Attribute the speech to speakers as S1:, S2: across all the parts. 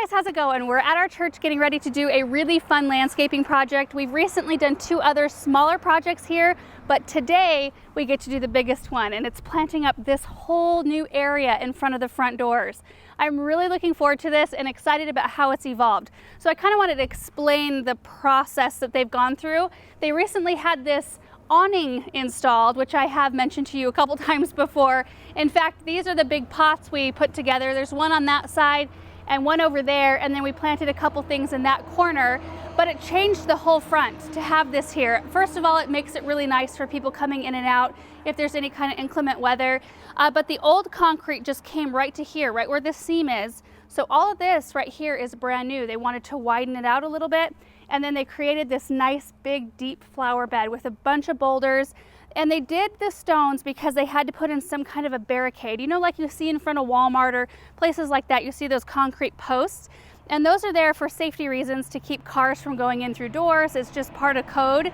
S1: guys, how's it going? We're at our church getting ready to do a really fun landscaping project. We've recently done 2 other smaller projects here, but today we get to do the biggest one, and it's planting up this whole new area in front of the front doors. I'm really looking forward to this and excited about how it's evolved. So I kind of wanted to explain the process that they've gone through. They recently had this awning installed, which I have mentioned to you a couple times before. In fact, these are the big pots we put together. There's one on that side and one over there, and then we planted a couple things in that corner, but it changed the whole front to have this here. First of all, it makes it really nice for people coming in and out if there's any kind of inclement weather, but the old concrete just came right to here, right where this seam is. So all of this right here is brand new. They wanted to widen it out a little bit, and then they created this nice big deep flower bed with a bunch of boulders. And they did the stones because they had to put in some kind of a barricade. You know, like you see in front of Walmart or places like that, you see those concrete posts. And those are there for safety reasons to keep cars from going in through doors. It's just part of code.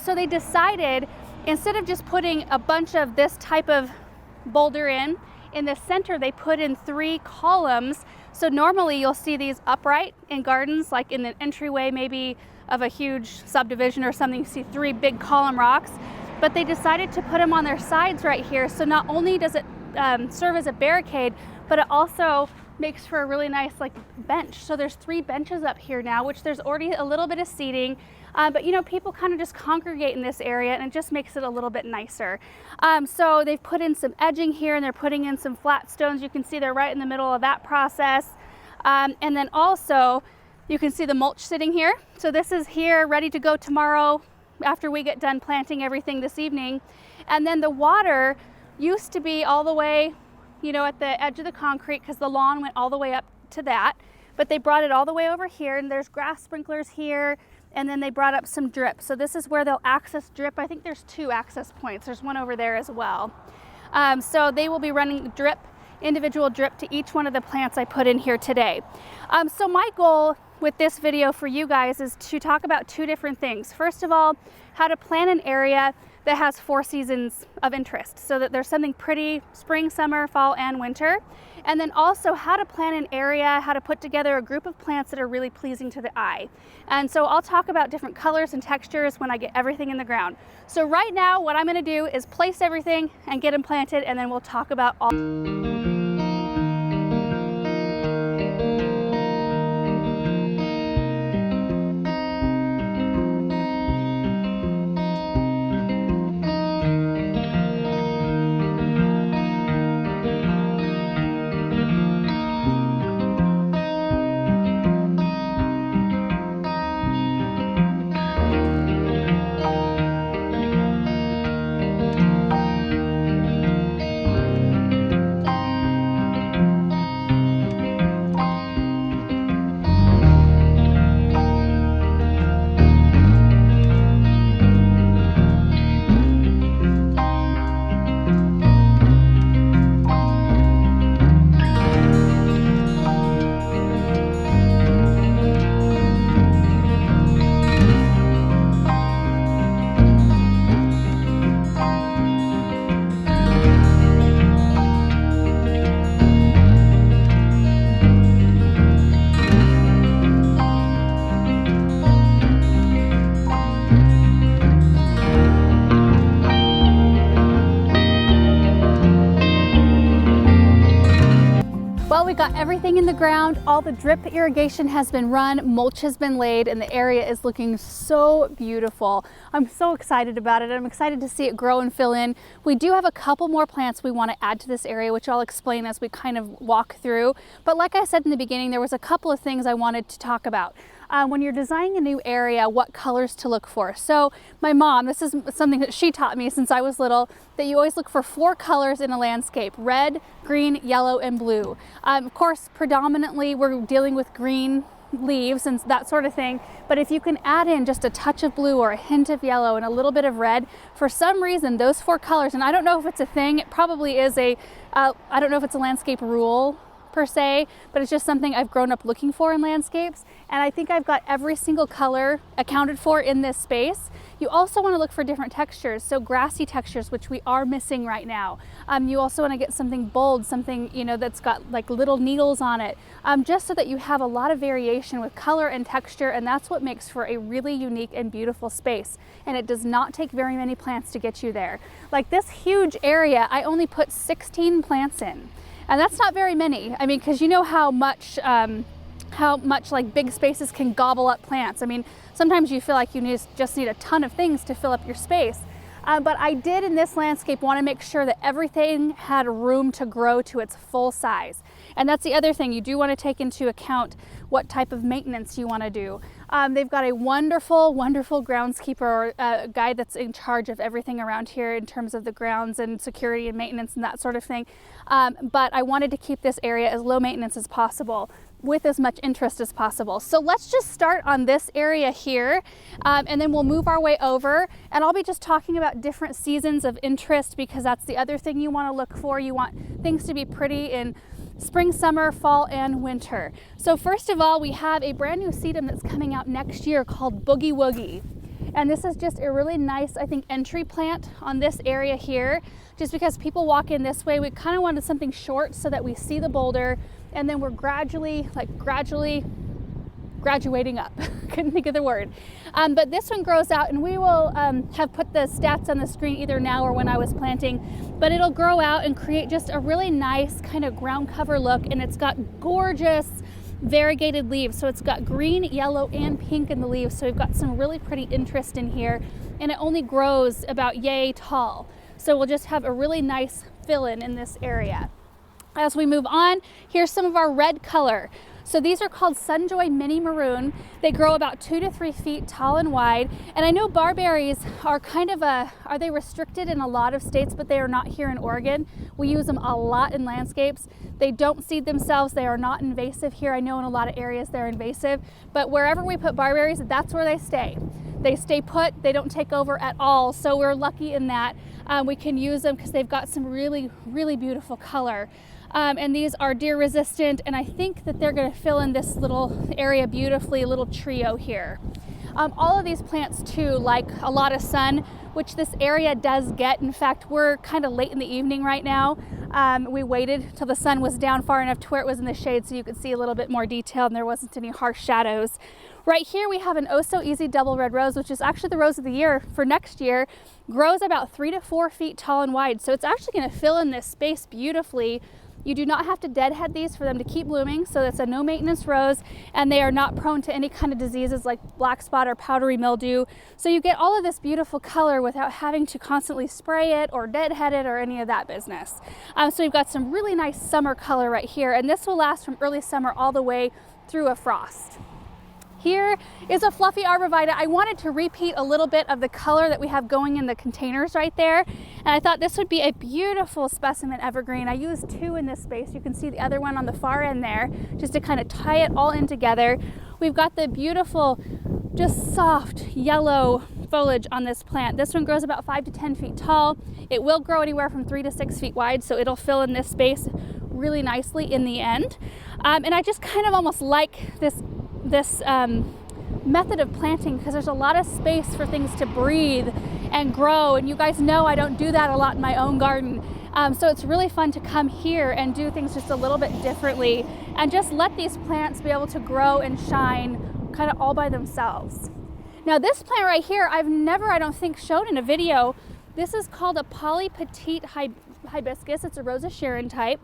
S1: So they decided, instead of just putting a bunch of this type of boulder in the center, they put in 3 columns. So normally you'll see these upright in gardens, like in the entryway maybe of a huge subdivision or something, you see 3 big column rocks. But they decided to put them on their sides right here. So not only does it serve as a barricade, but it also makes for a really nice like bench. So there's 3 benches up here now, which there's already a little bit of seating. But you know, people kind of just congregate in this area, and it just makes it a little bit nicer. So they've put in some edging here, and they're putting in some flat stones. You can see they're right in the middle of that process. And then also you can see the mulch sitting here. So this is here ready to go tomorrow after we get done planting everything this evening. And then the water used to be all the way, you know, at the edge of the concrete, because the lawn went all the way up to that, but they brought it all the way over here, and there's grass sprinklers here, and then they brought up some drip. So this is where they'll access drip. I think there's 2 access points. There's one over there as well. So they will be running drip, individual drip to each one of the plants I put in here today. So my goal with this video for you guys is to talk about 2 different things. First of all, how to plan an area that has 4 seasons of interest, so that there's something pretty spring, summer, fall, and winter. And then also how to plan an area, how to put together a group of plants that are really pleasing to the eye. And so I'll talk about different colors and textures when I get everything in the ground. So right now, what I'm gonna do is place everything and get them planted, and then we'll talk about all. Well, we got everything in the ground. All the drip irrigation has been run, mulch has been laid, and the area is looking so beautiful. I'm so excited about it. I'm excited to see it grow and fill in. We do have a couple more plants we want to add to this area, which I'll explain as we kind of walk through. But like I said in the beginning, there was a couple of things I wanted to talk about. When you're designing a new area, what colors to look for. So my mom, this is something that she taught me since I was little, that you always look for 4 colors in a landscape: red, green, yellow, and blue. Of course, predominantly we're dealing with green leaves and that sort of thing, but if you can add in just a touch of blue or a hint of yellow and a little bit of red, for some reason those 4 colors, and I don't know if it's a thing, it probably is a, I don't know if it's a landscape rule per se, but it's just something I've grown up looking for in landscapes. And I think I've got every single color accounted for in this space. You also want to look for different textures, so grassy textures, which we are missing right now. You also want to get something bold, something, you know, that's got like little needles on it, just so that you have a lot of variation with color and texture, and that's what makes for a really unique and beautiful space. And it does not take very many plants to get you there. Like this huge area, I only put 16 plants in, and that's not very many. I mean, because you know how much like big spaces can gobble up plants. I mean, sometimes you feel like you just need a ton of things to fill up your space. But I did in this landscape want to make sure that everything had room to grow to its full size. And that's the other thing. You do want to take into account what type of maintenance you want to do. They've got a wonderful, wonderful groundskeeper, or a guy that's in charge of everything around here in terms of the grounds and security and maintenance and that sort of thing. But I wanted to keep this area as low maintenance as possible, with as much interest as possible. So let's just start on this area here, and then we'll move our way over, and I'll be just talking about different seasons of interest, because that's the other thing you want to look for. You want things to be pretty in spring, summer, fall, and winter. So first of all, we have a brand new sedum that's coming out next year called Boogie Woogie. And this is just a really nice, I think, entry plant on this area here, just because people walk in this way. We kind of wanted something short so that we see the boulder, and then we're gradually graduating up. Couldn't think of the word. But this one grows out, and we will have put the stats on the screen either now or when I was planting, but it'll grow out and create just a really nice kind of ground cover look. And it's got gorgeous variegated leaves. So it's got green, yellow, and pink in the leaves. So we've got some really pretty interest in here, and it only grows about yay tall. So we'll just have a really nice fill-in in this area. As we move on, here's some of our red color. So these are called Sunjoy Mini Maroon. They grow about 2 to 3 feet tall and wide. And I know barberries are kind of are they restricted in a lot of states, but they are not here in Oregon. We use them a lot in landscapes. They don't seed themselves. They are not invasive here. I know in a lot of areas they're invasive, but wherever we put barberries, that's where they stay. They stay put, they don't take over at all. So we're lucky in that we can use them because they've got some really, really beautiful color. And these are deer resistant, and I think that they're going to fill in this little area beautifully, a little trio here. All of these plants too like a lot of sun, which this area does get. In fact, we're kind of late in the evening right now. We waited till the sun was down far enough to where it was in the shade so you could see a little bit more detail and there wasn't any harsh shadows. Right here we have an Oh So Easy double red rose, which is actually the rose of the year for next year. Grows about 3 to 4 feet tall and wide, so it's actually going to fill in this space beautifully. You do not have to deadhead these for them to keep blooming, so that's a no maintenance rose, and they are not prone to any kind of diseases like black spot or powdery mildew. So you get all of this beautiful color without having to constantly spray it or deadhead it or any of that business. So you've got some really nice summer color right here, and this will last from early summer all the way through a frost. Here is a fluffy arborvitae. I wanted to repeat a little bit of the color that we have going in the containers right there. And I thought this would be a beautiful specimen evergreen. I used 2 in this space. You can see the other one on the far end there, just to kind of tie it all in together. We've got the beautiful, just soft yellow foliage on this plant. This one grows about 5 to 10 feet tall. It will grow anywhere from 3 to 6 feet wide, so it'll fill in this space really nicely in the end. And I just kind of almost like this method of planting because there's a lot of space for things to breathe and grow, and you guys know I don't do that a lot in my own garden. So it's really fun to come here and do things just a little bit differently and just let these plants be able to grow and shine kind of all by themselves. Now this plant right here, I've never, I don't think, shown in a video. This is called a polypetite hibiscus. It's a Rosa Sharon type.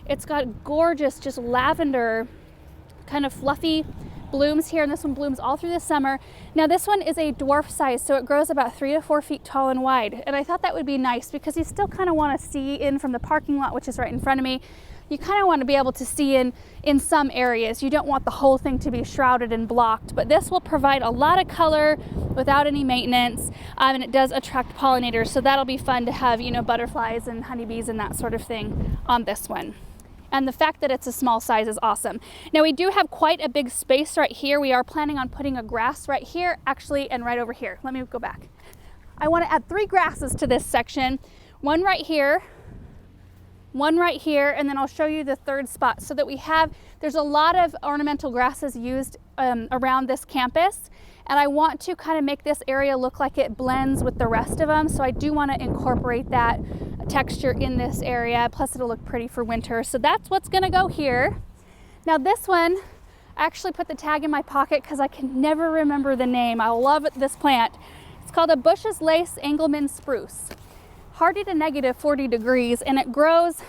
S1: It's got gorgeous, just lavender, kind of fluffy blooms here, and this one blooms all through the summer. Now this one is a dwarf size, so it grows about 3 to 4 feet tall and wide, and I thought that would be nice because you still kind of want to see in from the parking lot, which is right in front of me. You kind of want to be able to see in some areas. You don't want the whole thing to be shrouded and blocked, but this will provide a lot of color without any maintenance, and it does attract pollinators, so that'll be fun to have, you know, butterflies and honeybees and that sort of thing on this one. And the fact that it's a small size is awesome. Now we do have quite a big space right here. We are planning on putting a grass right here, actually, and right over here. Let me go back. I want to add 3 grasses to this section. One right here, one right here, and then I'll show you the third spot so that we have, there's a lot of ornamental grasses used around this campus. And I want to kind of make this area look like it blends with the rest of them. So I do want to incorporate that texture in this area. Plus it'll look pretty for winter. So that's what's going to go here. Now this one, I actually put the tag in my pocket because I can never remember the name. I love this plant. It's called a Bush's Lace Engelmann spruce. Hardy to negative 40 degrees, and it grows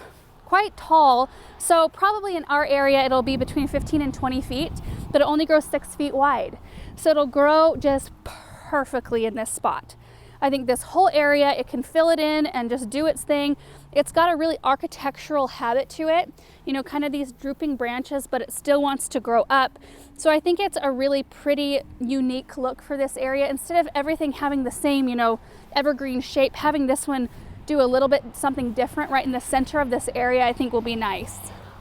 S1: quite tall. So probably in our area, it'll be between 15 and 20 feet, but it only grows 6 feet wide. So it'll grow just perfectly in this spot. I think this whole area, it can fill it in and just do its thing. It's got a really architectural habit to it, you know, kind of these drooping branches, but it still wants to grow up. So I think it's a really pretty, unique look for this area. Instead of everything having the same, you know, evergreen shape, having this one do a little bit something different right in the center of this area, I think will be nice.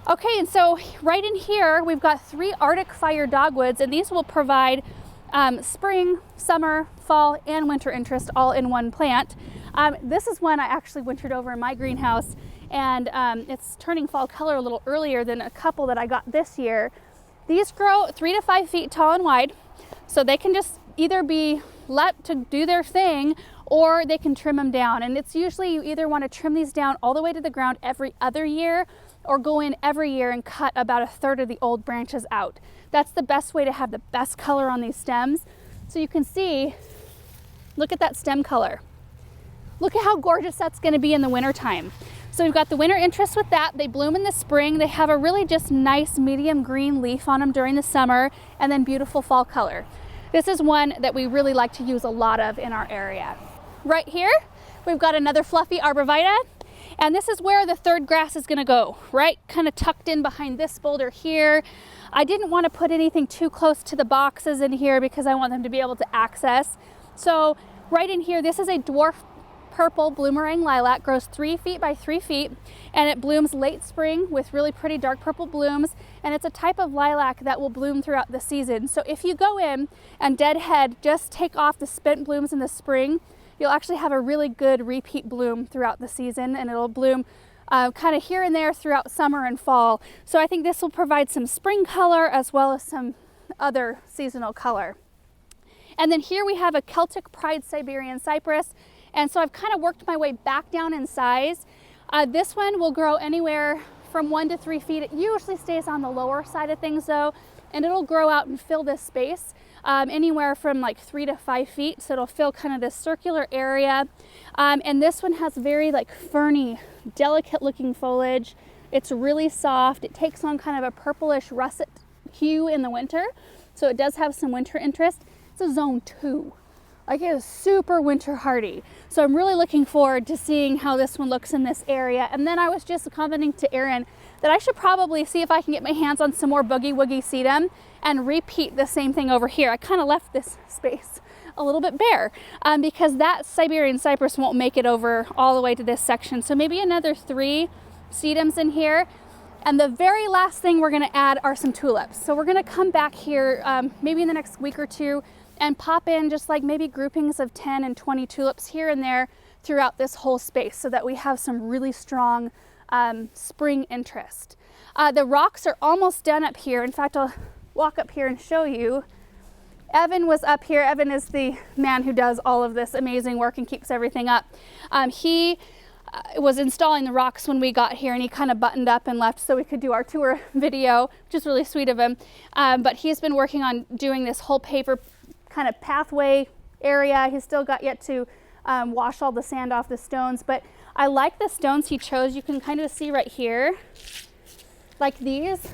S1: Okay, and so right in here, we've got 3 Arctic fire dogwoods, and these will provide spring, summer, fall, and winter interest all in one plant. This is one I actually wintered over in my greenhouse, and it's turning fall color a little earlier than a couple that I got this year. These grow 3 to 5 feet tall and wide, so they can just either be let to do their thing, or they can trim them down. And it's usually you either want to trim these down all the way to the ground every other year, or go in every year and cut about 1/3 of the old branches out. That's the best way to have the best color on these stems. So you can see, look at that stem color. Look at how gorgeous that's going to be in the winter time. So we've got the winter interest with that. They bloom in the spring. They have a really just nice medium green leaf on them during the summer, and then beautiful fall color. This is one that we really like to use a lot of in our area. Right here, we've got another fluffy arborvitae. And this is where the third grass is gonna go, right? Kind of tucked in behind this boulder here. I didn't want to put anything too close to the boxes in here because I want them to be able to access. So right in here, this is a dwarf purple bloomerang lilac, grows 3 feet by 3 feet, and it blooms late spring with really pretty dark purple blooms. And it's a type of lilac that will bloom throughout the season. So if you go in and deadhead, just take off the spent blooms in the spring, you'll actually have a really good repeat bloom throughout the season, and it'll bloom kind of here and there throughout summer and fall. So I think this will provide some spring color as well as some other seasonal color. And then here we have a Celtic Pride Siberian cypress. And so I've kind of worked my way back down in size. This one will grow anywhere from 1 to 3 feet. It usually stays on the lower side of things though, and it'll grow out and fill this space. Anywhere from like 3 to 5 feet, so it'll fill kind of this circular area. And this one has very like ferny, delicate looking foliage. It's really soft. It takes on kind of a purplish russet hue in the winter, so it does have some winter interest. It's a zone 2. Like, it is super winter hardy. So I'm really looking forward to seeing how this one looks in this area. And then I was just commenting to Erin that I should probably see if I can get my hands on some more Boogie Woogie sedum and repeat the same thing over here. I kind of left this space a little bit bare because that Siberian cypress won't make it over all the way to this section. So maybe another 3 sedums in here. And the very last thing we're gonna add are some tulips. So we're gonna come back here maybe in the next week or 2 and pop in just like maybe groupings of 10 and 20 tulips here and there throughout this whole space so that we have some really strong spring interest. The rocks are almost done up here. In fact, I'll walk up here and show you. Evan was up here. Evan is the man who does all of this amazing work and keeps everything up. He was installing the rocks when we got here, and he kind of buttoned up and left so we could do our tour video, which is really sweet of him. But he's been working on doing this whole paper kind of pathway area. He's still got yet to wash all the sand off the stones, but I like the stones he chose. You can kind of see right here, like these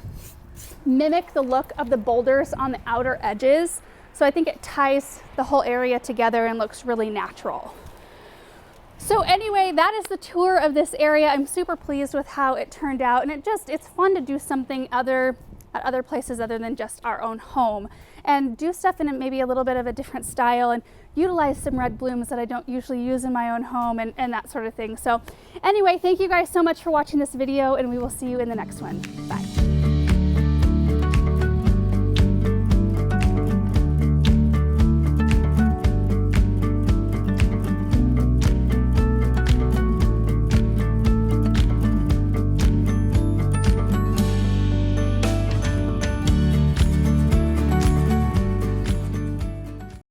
S1: mimic the look of the boulders on the outer edges. So I think it ties the whole area together and looks really natural. So anyway, that is the tour of this area. I'm super pleased with how it turned out, and it's fun to do something at other places other than just our own home, and do stuff in maybe a little bit of a different style and utilize some red blooms that I don't usually use in my own home and that sort of thing. So anyway, thank you guys so much for watching this video, and we will see you in the next one. Bye.